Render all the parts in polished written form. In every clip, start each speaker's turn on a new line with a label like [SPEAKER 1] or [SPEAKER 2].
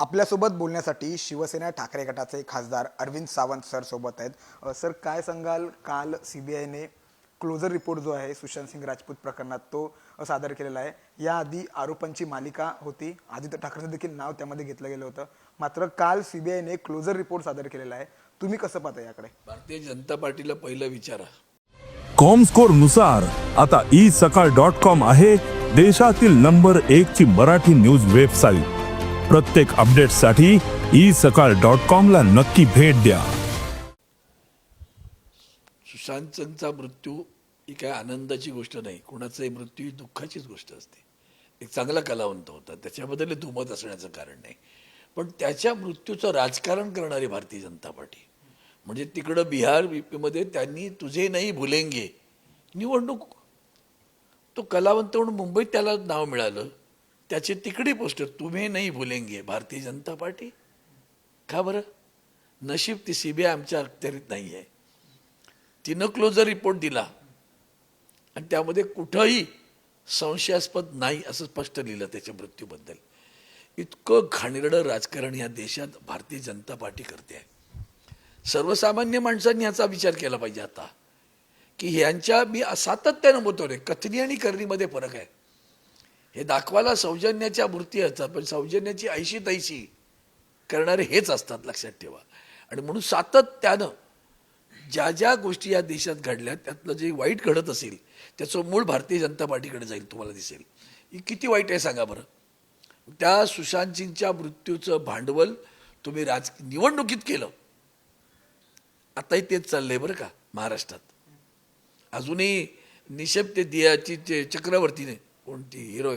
[SPEAKER 1] आपल्यासोबत बोलण्यासाठी शिवसेना ठाकरे गटाचे खासदार अरविंद सावंत सर सोबत आहेत. सर, काय सांगाल, काल सीबीआयने क्लोजर रिपोर्ट जो आहे सुशांत सिंग राजपूत प्रकरणात तो सादर केलेला आहे. याआधी आरोपांची मालिका होती, आदित्य ठाकरेंचं देखील नाव त्यामध्ये घेतलं गेलं होतं. मात्र काल सीबीआयने क्लोजर रिपोर्ट सादर केलेला आहे. तुम्ही कसं पाहता याकडे?
[SPEAKER 2] भारतीय जनता पार्टीला पहिलं विचारा.
[SPEAKER 3] कॉमस्कोर नुसार आता isakal.com आहे देशातील नंबर 1 ची मराठी न्यूज वेबसाईट. प्रत्येक अपडेटसाठी isakal.com ला नक्की भेट द्या.
[SPEAKER 2] सुशांत सिंगचा मृत्यू ही काय आनंदाची गोष्ट नाही, कोणाचाही मृत्यू ही दुःखाचीच गोष्ट असते. एक चांगला कलावंत होता, त्याच्याबद्दल दुमत असण्याचं कारण नाही. पण त्याच्या मृत्यूचं राजकारण करणारी भारतीय जनता पार्टी, म्हणजे तिकडं बिहार मध्ये त्यांनी तुझे नाही भुलेंगे निवडणूक, तो कलावंत म्हणून मुंबईत त्याला नाव मिळालं, त्याची तिकडी पोस्टर तुम्ही नाही भुलेंगे. भारतीय जनता पार्टी का बरं? नशीब ती सीबीआय आमच्या अखत्यारीत नाही आहे. तिनं क्लोजर रिपोर्ट दिला आणि त्यामध्ये कुठंही संशयास्पद नाही असं स्पष्ट लिहिलं त्याच्या मृत्यूबद्दल. इतकं घाणेरडं राजकारण या देशात भारतीय जनता पार्टी करते आहे. सर्वसामान्य माणसांनी याचा विचार केला पाहिजे आता, की ह्यांच्या मी सातत्यानं बोलतोय कथनी आणि करणीमध्ये फरक आहे. हे दाखवायला सौजन्याच्या मूर्ती असतात, पण सौजन्याची ऐशी तैशी करणारे हेच असतात, लक्षात ठेवा. आणि म्हणून सातत्यानं ज्या ज्या गोष्टी या देशात घडल्या त्यातलं जे वाईट घडत असेल त्याचं मूळ भारतीय जनता पार्टीकडे जाईल. तुम्हाला दिसेल ही किती वाईट आहे सांगा बरं. त्या सुशांत सिंगच्या मृत्यूचं भांडवल तुम्ही निवडणुकीत केलं. आताही तेच चाललंय बरं का महाराष्ट्रात. अजूनही निशेब ते दियाची चक्रवर्तीने कोणती हिरो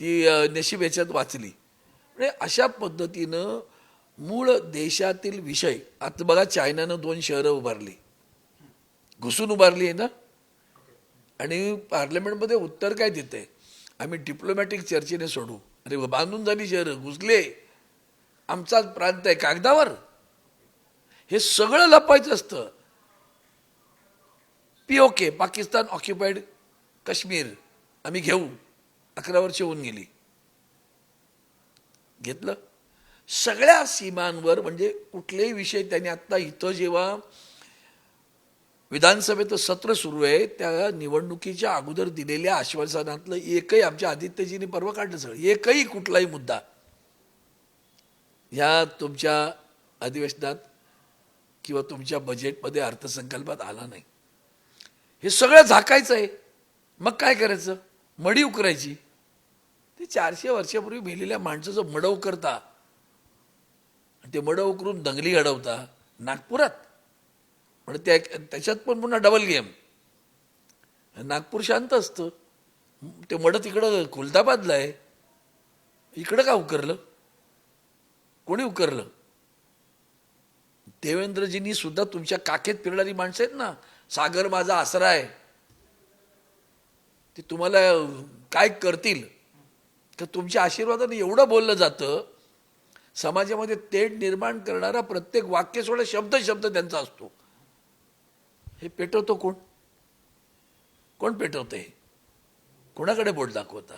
[SPEAKER 2] ती नशीब याच्यात वाचली. म्हणजे अशा पद्धतीनं मूळ देशातील विषय, आता बघा चायनानं 2 शहरं उभारली, घुसून उभारली आहे ना, आणि पार्लमेंटमध्ये उत्तर काय देते, आम्ही डिप्लोमॅटिक चर्चेने सोडू. अरे बांधून झाली शहरं, घुसले, आमचा प्रांत आहे कागदावर. हे सगळं लपायचं असतं. POK पाकिस्तान ऑक्युपाईड काश्मीर आम्ही घेऊ, 11 वर्ष होऊन गेली, घेतलं सगळ्या सीमांवर. म्हणजे कुठलेही विषय त्यांनी आत्ता इथं जेव्हा विधानसभेचं सत्र सुरू आहे त्या निवडणुकीच्या अगोदर दिलेल्या आश्वासनातलं एकही आमच्या आदित्यजींनी परवा काढलं सगळं, एकही कुठलाही मुद्दा ह्या तुमच्या अधिवेशनात किंवा तुमच्या बजेटमध्ये अर्थसंकल्पात आला नाही. हे सगळं झाकायचं आहे. मग काय करायचं? मडी उकरायची. ते 400 वर्षापूर्वी मेलेल्या माणसाचं मड उकरता, ते मड उकरून दंगली घडवता नागपुरात. म्हणजे त्याच्यात पण पुन्हा डबल गेम. नागपूर शांत असतं, ते मड तिकडं खुलताबादला आहे, इकडं का उकरलं? कोणी उकरलं? देवेंद्रजींनी सुद्धा तुमच्या काखेत फिरणारी माणसं आहेत ना, सागर माझा आसरा आहे, ते तुम्हाला काय करतील तर तुमच्या आशीर्वादाने एवढं बोललं जातं. समाजामध्ये तेढ निर्माण करणारा प्रत्येक वाक्य सोडा शब्द त्यांचा असतो. हे पेटवतो कोण? कोण पेटवतंय? कोणाकडे बोट दाखवता?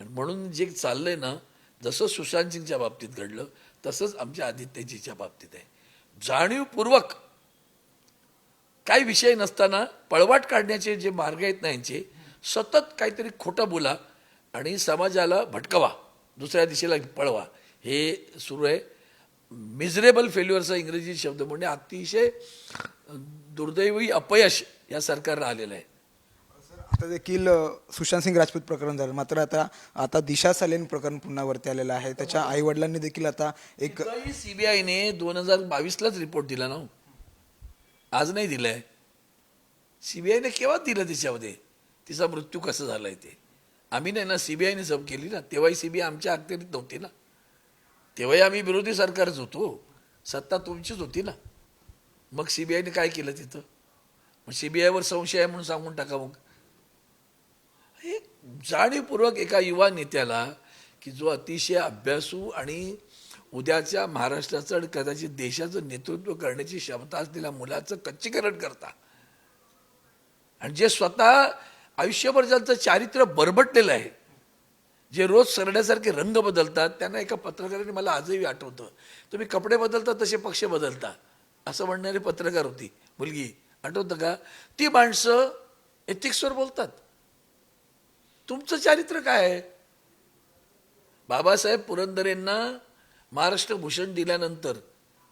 [SPEAKER 2] आणि म्हणून जे चाललंय ना, जसं सुशांत सिंगच्या बाबतीत घडलं तसंच आमच्या आदित्यजीच्या बाबतीत आहे. जाणीवपूर्वक काही विषय नसताना पळवाट काढण्याचे जे मार्ग आहेत ना, यांचे सतत काहीतरी खोटं बोला आणि समाजाला भटकवा, दुसऱ्या दिशेला पळवा, हे सुरू आहे. मिझरेबल फेल्युअरचा इंग्रजी शब्द म्हणजे अतिशय दुर्दैवी अपयश या सरकारला आलेलं आहे.
[SPEAKER 1] आता देखील सुशांत सिंग राजपूत प्रकरण झालं, मात्र आता दिशा सालेन प्रकरण पुन्हा वरती आलेलं आहे. त्याच्या आई वडिलांनी देखील आता एक
[SPEAKER 2] सीबीआयने 2022लाच रिपोर्ट दिला ना, आज नाही दिलाय. सीबीआयने केव्हा दिलं त्याच्यामध्ये तिचा मृत्यू कसं झालाय ते. आम्ही नाही ना, सीबीआयने सब केली ना. तेव्हाही सीबीआय आमच्या अखत्यारीत नव्हती ना, तेव्हाही आम्ही विरोधी सरकारच होतो, सत्ता तुमचीच होती ना. मग सीबीआयने काय केलं तिथं? मग सीबीआयवर संशय आहे म्हणून सांगून टाका. मग हे जाणीवपूर्वक एका युवा नेत्याला, की जो अतिशय अभ्यासू आणि उद्याच्या महाराष्ट्राचं आणि कदाचित देशाचं नेतृत्व करण्याची क्षमता असलेल्या मुलाचं कच्चीकरण करता, आणि जे स्वतः आयुष्यभर ज्यांचं चारित्र्य बरबटलेलं आहे जे रोज सरण्यासारखे रंग बदलतात त्यांना एका पत्रकाराने मला आजही आठवतं, तुम्ही कपडे बदलता तसे पक्ष बदलता असं म्हणणारी पत्रकार होती मुलगी, आठवतं का? ती माणसं एथिक्सवर बोलतात. तुमचं चारित्र्य काय आहे? बाबासाहेब पुरंदरेंना महाराष्ट्र भूषण दिल्यानंतर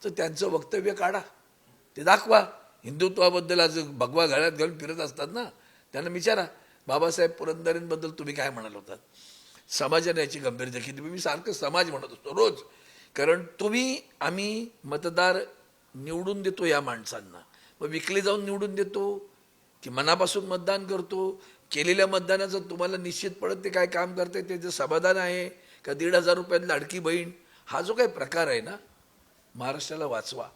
[SPEAKER 2] तर त्यांचं वक्तव्य काढा, ते दाखवा. हिंदुत्वाबद्दल आज भगवा घाळ्यात घालून फिरत असतात ना, त्यांना विचारा बाबासाहेब पुरंदरेंबद्दल तुम्ही काय म्हणाल होतात. समाजाने याची गंभीरता घेतली. मी सारखं समाज म्हणत असतो रोज, कारण आम्ही मतदार निवडून देतो या माणसांना. मग विकले जाऊन निवडून देतो की मनापासून मतदान करतो? केलेल्या मतदानाचं तुम्हाला निश्चितपणे ते काय काम करते त्याचं समाधान आहे का? 1,500 रुपयात लाडकी बहीण हा जो काही प्रकार आहे ना, महाराष्ट्राला वाचवा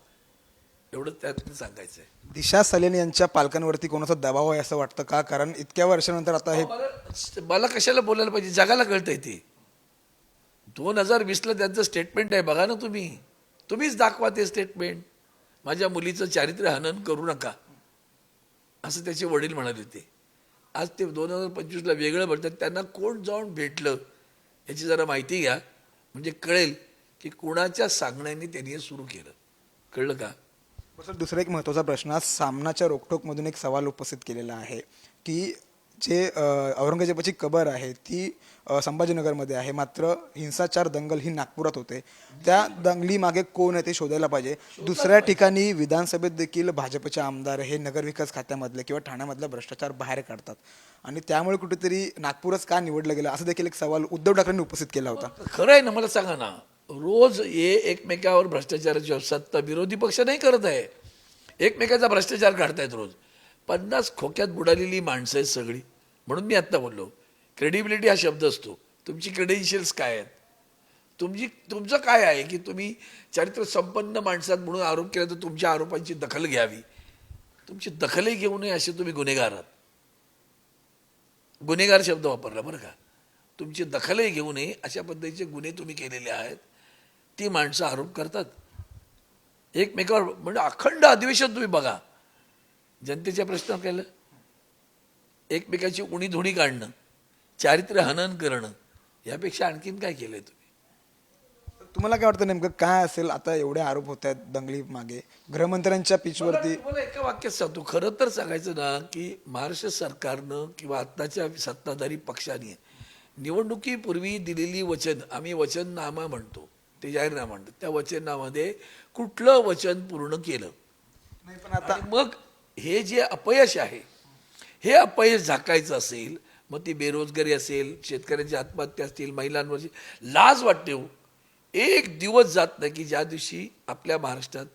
[SPEAKER 2] एवढं त्यातून सांगायचं आहे.
[SPEAKER 1] दिशा सलेन यांच्या पालकांवरती कोणाचा दबाव आहे असं वाटतं का? कारण इतक्या वर्षानंतर आता हे
[SPEAKER 2] मला कशाला बोलायला पाहिजे? जगाला कळतंय ते. 2020ला त्यांचं स्टेटमेंट आहे, बघा ना तुम्हीच दाखवा ते स्टेटमेंट. माझ्या मुलीचं चारित्र्य हनन करू नका असं त्याचे वडील म्हणाले होते. आज ते 2025ला वेगळं म्हणतात. त्यांना कोण जाऊन भेटलं याची जरा माहिती घ्या, म्हणजे कळेल की कोणाच्या सांगण्याने त्यांनी हे सुरू केलं. कळलं का?
[SPEAKER 1] सर, दुसरा एक महत्त्वाचा प्रश्न, आज सामनाच्या रोखठोकमधून एक सवाल उपस्थित केलेला आहे की जे औरंगजेबाची कबर आहे ती संभाजीनगरमध्ये आहे, मात्र हिंसाचार दंगल ही नागपुरात होते. त्या दंगली मागे कोण आहे ते शोधायला पाहिजे. दुसऱ्या ठिकाणी विधानसभेत देखील भाजपचे आमदार हे नगरविकास खात्यामधले किंवा ठाण्यामधला भ्रष्टाचार बाहेर काढतात आणि त्यामुळे कुठेतरी नागपूरच का निवडलं गेलं असं देखील एक सवाल उद्धव ठाकरेंनी उपस्थित केला होता.
[SPEAKER 2] खरं आहे ना? मला सांगा ना, रोज एकमेकावर भ्रष्टाचाराची सत्ता विरोधी पक्ष नाही करत आहे, एकमेकाचा भ्रष्टाचार काढतायत रोज. 50 खोक्यात बुडालेली माणसं आहेत सगळी. म्हणून मी आत्ता बोललो, क्रेडिबिलिटी हा शब्द असतो. तुमची क्रेडेन्शियल्स काय आहेत? तुमचं काय आहे की तुम्ही चारित्र्य संपन्न माणसात म्हणून आरोप केला तर तुमच्या आरोपांची दखल घ्यावी. तुमची दखलही घेऊ नये असे तुम्ही गुन्हेगार आहात. गुन्हेगार शब्द वापरला बरं का. तुमची दखलही घेऊ नये अशा पद्धतीचे गुन्हे तुम्ही केलेले आहेत. ती माणसं आरोप करतात एकमेकावर. म्हणजे अखंड अधिवेशन तुम्ही बघा, जनतेच्या प्रश्नावर केलं, एकमेकाची उणीधुणी काढणं, चारित्र्य हनन करणं, यापेक्षा आणखीन काय केलंय तुम्ही?
[SPEAKER 1] तुम्हाला काय वाटतं नेमकं काय असेल? आता एवढे आरोप होत आहेत दंगली मागे, गृहमंत्र्यांच्या पिचवरती.
[SPEAKER 2] मला एका वाक्यात सांगतो, खरं तर सांगायचं ना की महाराष्ट्र सरकारनं किंवा आत्ताच्या सत्ताधारी पक्षाने निवडणुकीपूर्वी दिलेली वचन, आम्ही वचननामा म्हणतो, ते जाहीरनामा म्हणतात, त्या वचननामामध्ये कुठलं वचन पूर्ण केलं
[SPEAKER 1] नाही. पण आता
[SPEAKER 2] मग हे जे अपयश आहे, हे अपयश झाकायचं असेल, मग ती बेरोजगारी असेल, शेतकऱ्यांची आत्महत्या असतील, महिलांवरची लाज वाटते हो. एक दिवस जात नाही की ज्या दिवशी आपल्या महाराष्ट्रात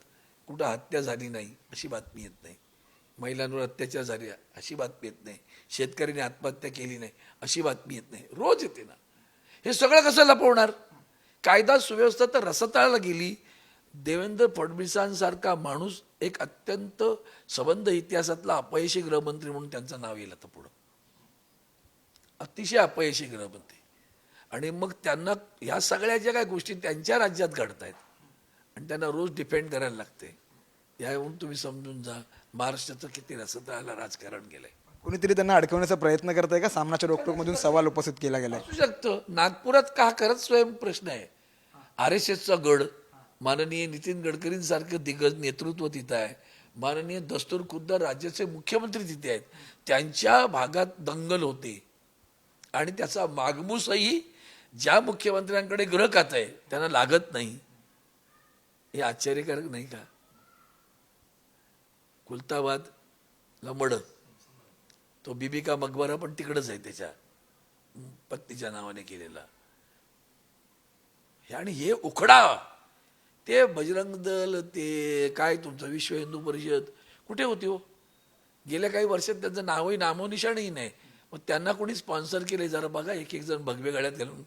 [SPEAKER 2] कुठं हत्या झाली नाही अशी बातमी येत नाही, महिलांवर अत्याचार झाले अशी बातमी येत नाही, शेतकऱ्यांनी आत्महत्या केली नाही अशी बातमी येत नाही. रोज येते ना. हे सगळं कसं लपवणार? कायदा सुव्यवस्था तर रसातळाला गेली. देवेंद्र फडणवीसांसारखा माणूस एक अत्यंत संबंध इतिहासातला अपयशी गृहमंत्री म्हणून त्यांचं नाव येईल आता पुढं. अतिशय अपयशी गृहमंत्री. आणि मग त्यांना ह्या सगळ्या ज्या काही गोष्टी त्यांच्या राज्यात घडतायत आणि त्यांना रोज डिफेंड करायला लागते, यावरून तुम्ही समजून जा महाराष्ट्राचं किती रसातळाला राजकारण गेलंय.
[SPEAKER 1] कोणीतरी त्यांना अडकवण्याचा प्रयत्न करत आहे का? सामनाच्या रोखठोकमधून सवाल उपस्थित केला गेलाय.
[SPEAKER 2] असू शकतं. नागपुरात का खरंच स्वयं प्रश्न आहे. RSSचा गड, माननीय नितीन गडकरींसारखं दिग्गज नेतृत्व तिथं आहे, माननीय दस्तूर खुद्द राज्याचे मुख्यमंत्री तिथे आहेत, त्यांच्या भागात दंगल होते आणि त्याचा मागमूसही ज्या मुख्यमंत्र्यांकडे गृह खातं आहे त्यांना लागत नाही. हे आश्चर्यकारक नाही का? खुलताबादला मड, तो बिबिका मकबरा पण तिकडंच आहे त्याच्या पत्नीच्या नावाने केलेला. आणि हे उखडा, ते बजरंग दल, ते काय तुमचं विश्व हिंदू परिषद कुठे होती हो? गेल्या काही वर्षात त्यांचं नावही नामोनिशाणही नाही. मग त्यांना कोणी स्पॉन्सर केले जरा बघा. एक जण भगवे गाड्यात घालून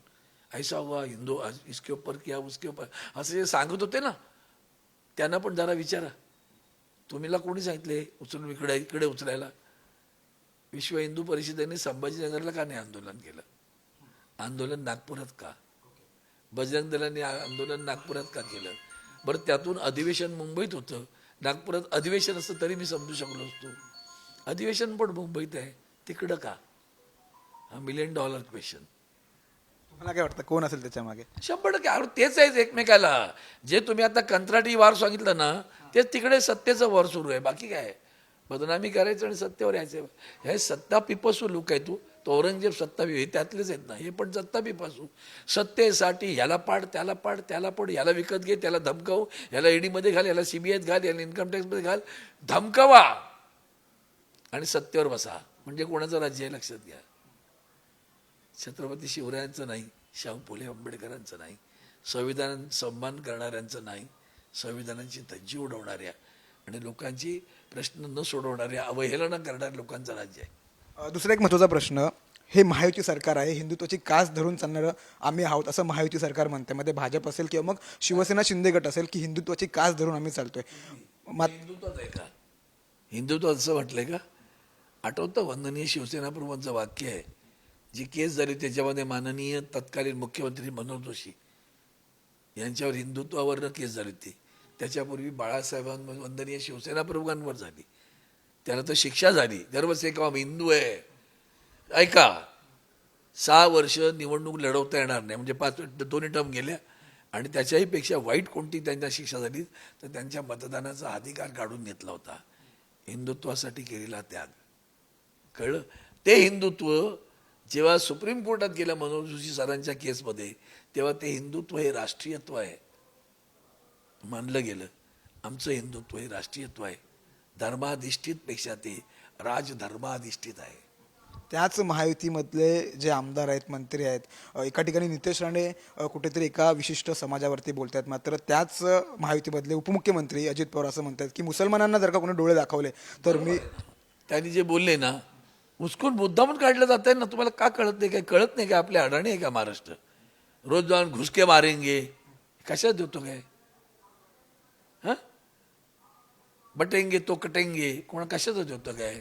[SPEAKER 2] ऐसा हुआ हिंदू इसके ऊपर किया उसके ऊपर असं जे सांगत होते ना, त्यांना पण जरा विचारा, तुम्हीला कोणी सांगितले उचलून इकडे उचलायला? विश्व हिंदू परिषदेने संभाजीनगरला का नाही आंदोलन केलं? आंदोलन नागपुरात का? बजरंग दलाने आंदोलन नागपुरात का केलं? बरं, त्यातून अधिवेशन मुंबईत होतं, नागपुरात अधिवेशन असतं तरी मी समजू शकलो असतो. अधिवेशन पण मुंबईत आहे, तिकडं का? हा $1 मिलियन क्वेश्चन.
[SPEAKER 1] मला काय वाटतं कोण असेल त्याच्या मागे?
[SPEAKER 2] 100% अरे तेच आहे एकमेकाला. जे तुम्ही आता कंत्राटी वार सांगितलं ना, तेच तिकडे सत्तेचं वार सुरू आहे. बाकी काय आहे? बदनामी करायचं आणि सत्तेवर यायचं. हे सत्ता पिपासू लोक आहे. तो औरंगजेब सत्ता हे त्यातलेच आहेत ना. हे पण सत्ता पिपासू. सत्तेसाठी ह्याला पाड, त्याला पाड, त्याला पड, ह्याला विकत घे, त्याला धमकाव, ह्याला ईडीमध्ये घाल, ह्याला सीबीआयत घाल, ह्याला इन्कम टॅक्समध्ये घाल, धमकावा आणि सत्तेवर बसा. म्हणजे कोणाचं राज्य आहे लक्षात घ्या. छत्रपती शिवरायांचं नाही, शाहू फुले आंबेडकरांचं नाही, संविधान सन्मान करणाऱ्यांचं नाही, संविधानाची धज्जी उडवणाऱ्या आणि लोकांची प्रश्न न सोडवणाऱ्या, अवहेलना करणाऱ्या लोकांचं राज्य आहे.
[SPEAKER 1] दुसरा एक महत्त्वाचा प्रश्न, हे महायुती सरकार आहे, हिंदुत्वाची कास धरून चालणारं आम्ही आहोत असं महायुती सरकार म्हणते. मध्ये भाजप असेल किंवा मग शिवसेना शिंदे गट असेल की हिंदुत्वाची कास धरून आम्ही चालतोय.
[SPEAKER 2] हिंदुत्वात आहे का? हिंदुत्व असं म्हटलंय का? आठवतं वंदनीय शिवसेना प्रमुखांचं वाक्य आहे, जी केस झाली त्याच्यामध्ये माननीय तत्कालीन मुख्यमंत्री मनोहर जोशी यांच्यावर हिंदुत्वावरनं केस झाली होती. त्याच्यापूर्वी बाळासाहेबांवर वंदनीय शिवसेना प्रमुखांवर झाली. त्याला तर शिक्षा झाली. गर्वसे का हिंदू आहे. ऐका, 6 वर्ष निवडणूक लढवता येणार नाही म्हणजे 5 दोन्ही टर्म गेल्या आणि त्याच्याही पेक्षा वाईट कोणती त्यांना शिक्षा झाली तर त्यांच्या मतदानाचा अधिकार काढून घेतला होता. हिंदुत्वासाठी केलेला त्याग. कळलं? ते हिंदुत्व जेव्हा सुप्रीम कोर्टात गेलं मनोहर जोशी सरांच्या केसमध्ये, तेव्हा ते हिंदुत्व हे राष्ट्रीयत्व आहे मानलं गेलं. आमचं हिंदुत्व हे राष्ट्रीयत्व आहे. धर्माधिष्ठितपेक्षा ते राजधर्माधिष्ठित आहे.
[SPEAKER 1] त्याच महायुतीमधले जे आमदार आहेत, मंत्री आहेत, एका ठिकाणी नितेश राणे कुठेतरी एका विशिष्ट समाजावरती बोलत आहेत. मात्र त्याच महायुतीमधले उपमुख्यमंत्री अजित पवार असं म्हणतात की मुसलमानांना जर का कोणी डोळे दाखवले तर मी,
[SPEAKER 2] त्यांनी जे बोलले ना, उचकून मुद्दामून काढलं जात आहे ना. तुम्हाला का कळत नाही? काय कळत नाही का? आपल्या अडाणी आहे का महाराष्ट्र? रोज जाऊन घुसके मारेंगे कशात देतो काय? हां, बटेंगे तो कटेंगे कोण कशाचं होतं काय?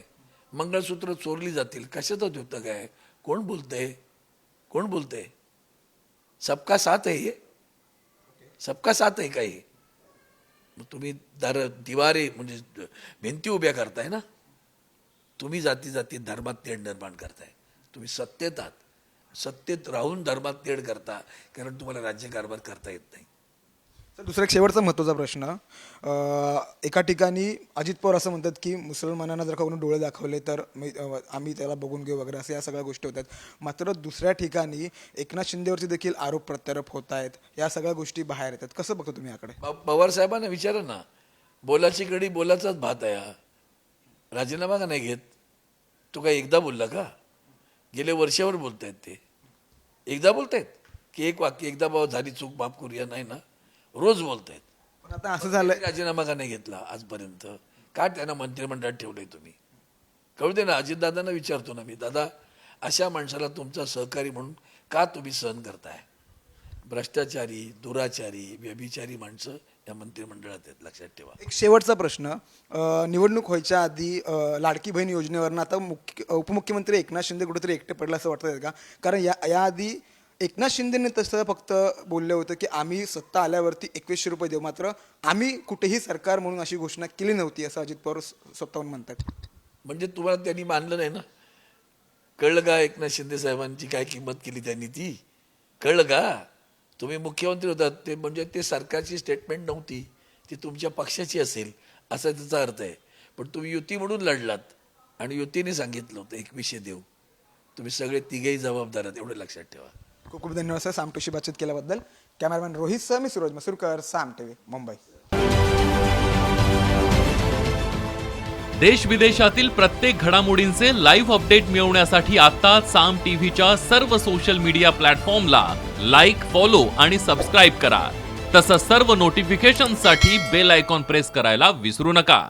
[SPEAKER 2] मंगळसूत्र चोरली जातील कशाचं होतं काय? कोण बोलतंय? कोण बोलतंय? सबका साथ आहे हे? सबका साथ आहे काही? मग तुम्ही दिवारे म्हणजे भिंती उभ्या करताय ना. तुम्ही जाती जाती धर्मात तेढ निर्माण करताय. तुम्ही सत्तेत आहात, सत्तेत राहून धर्मात तेढ करता कारण तुम्हाला राज्यकारभार करता येत नाही.
[SPEAKER 1] तर दुसरा एक शेवटचा महत्त्वाचा प्रश्न, एका ठिकाणी अजित पवार असं म्हणतात की मुसलमानांना जर का कोणी डोळे दाखवले तर आम्ही त्याला बघून घेऊ वगैरे असं या सगळ्या गोष्टी होतात. मात्र दुसऱ्या ठिकाणी एकनाथ शिंदेवरती देखील आरोप प्रत्यारोप होत आहेत. या सगळ्या गोष्टी बाहेर येतात. कसं बघतो तुम्ही याकडे?
[SPEAKER 2] पवार साहेबांना विचारा ना. बोलाची कडी बोलाचाच भात आहे हा. राजीनामा का नाही घेत? तो काय एकदा बोलला का? गेले वर्षावर बोलतायत ते. एकदा बोलतायत की एक वाक्य एकदा बाबा झाली चूक माफ करूया, नाही ना, रोज बोलतायत.
[SPEAKER 1] पण आता असं झालंय,
[SPEAKER 2] राजीनामा का नाही घेतला आजपर्यंत? का त्यांना मंत्रिमंडळात ठेवलंय तुम्ही? कळू दे ना. अजितदादांना विचारतो ना मी, दादा अशा माणसाला तुमचा सहकारी म्हणून का तुम्ही सहन करताय? भ्रष्टाचारी, दुराचारी, व्यभिचारी माणसं या मंत्रिमंडळात आहेत, लक्षात ठेवा.
[SPEAKER 1] एक शेवटचा प्रश्न, निवडणूक व्हायच्या आधी लाडकी बहीण योजनेवरनं आता उपमुख्यमंत्री एकनाथ शिंदे कुठेतरी एकटे पडले असं वाटतं का? कारण याआधी एकनाथ शिंदेने तसं फक्त बोलले होतं की आम्ही सत्ता आल्यावरती 2100 रुपये देऊ, मात्र आम्ही कुठेही सरकार म्हणून अशी घोषणा केली नव्हती असं अजित पवार स्वतःहून म्हणतात.
[SPEAKER 2] म्हणजे तुम्हाला त्यांनी मानलं नाही ना. कळलं का एकनाथ शिंदे साहेबांची काय किंमत केली त्यांनी? ती कळलं का? तुम्ही मुख्यमंत्री होतात ते म्हणजे ते सरकारची स्टेटमेंट नव्हती, ती तुमच्या पक्षाची असेल असा त्याचा अर्थ आहे. पण तुम्ही युती म्हणून लढलात आणि युतीने सांगितलं होतं 2100 देऊ. तुम्ही सगळे तिघेही जबाबदार आहेत, एवढं लक्षात ठेवा.
[SPEAKER 1] खूप खूप धन्यवाद सर साम टीव्हीशी बातचीत केल्याबद्दल. कॅमेरामॅन रोहित सर, मी सूरज मसूरकर, साम टीव्ही, मुंबई.
[SPEAKER 4] देश विदेशातील प्रत्येक घडामोडींचे लाईव्ह अपडेट मिळवण्यासाठी आता साम टीव्हीच्या सर्व सोशल मीडिया प्लॅटफॉर्मला लाईक, फॉलो आणि सबस्क्राईब करा. तसंच सर्व नोटिफिकेशनसाठी बेल आयकॉन प्रेस करायला विसरू नका.